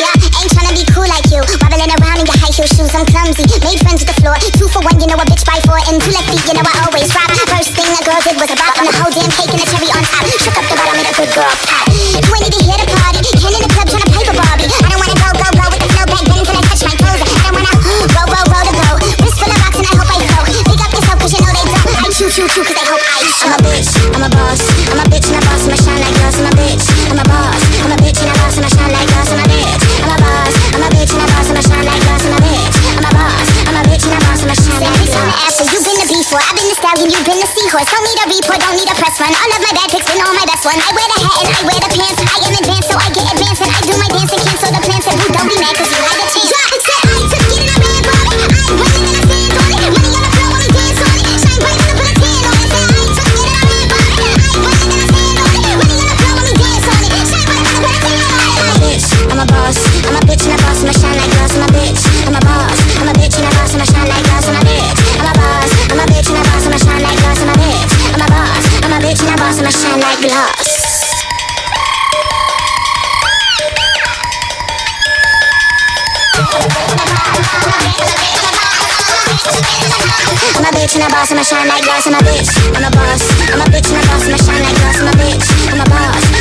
Yeah, ain't tryna be cool like you. Wobbling around in your high heel shoes, I'm clumsy. Made friends with the floor, 2 for 1, you know a bitch by 4. And 2 left feet, you know I always drop. First thing a girl did was a rock and the whole damn cake and the cherry on top. Shook up the bottom, made a good girl pop. You ain't even here to party, can't in the club tryna pipe a Barbie. I don't wanna go with the flow back then till I touch my toes. I don't wanna roll the boat. Wrist full of rocks and I hope I float. Pick up yourself cause you know they don't. I choo cause they hope I show. I'm a bitch, I'm a boss. I'm a bitch and a boss, I'ma shine like glass. I'm a bitch, I'm a boss. I'm a bitch and a boss, I'ma shine like glass. I'm a bitch, I'm a boss. I'm a bitch and a boss, I'ma shine like glass. I'm a bitch, I'm a boss. I'm a bitch and a boss, I'ma shine like glass. You've been the B4, I've been the stallion, you've been the seahorse. Don't need a report, don't need a press run. All of my bad pics been all my best one. I wear the hat and I wear the pants. I am advanced, so I get advanced and I do my dance and cancel the plans. And boo, don't be mad cause you had a chance. I said I took it and I ran for it. I ain't winning and I stand on it. Money on the floor, only dance on it. Shine bright when I put a tan on it. Said I took it and I ran for it. I ain't winning and I stand on it. Money on the floor, only dance on it. Shine bright when I put a tan on it. I'm a bitch, I'm a boss. I'm a bitch and a boss, I'ma shine like glass. I'm a bitch, I'm a boss. I'm a bitch and a boss, I'ma shine like glass. I'm a bitch, I'm a boss. I'm a bitch and a boss, I'ma shine like glass. I'm a bitch, I'm a boss. I'm a bitch and a boss, I'ma shine like glass. I'm a bitch and a boss, I'ma shine like glass. I'm a bitch, I'm a boss. I'm a bitch and a boss, I'ma shine like glass. I'm a bitch, I'm a boss.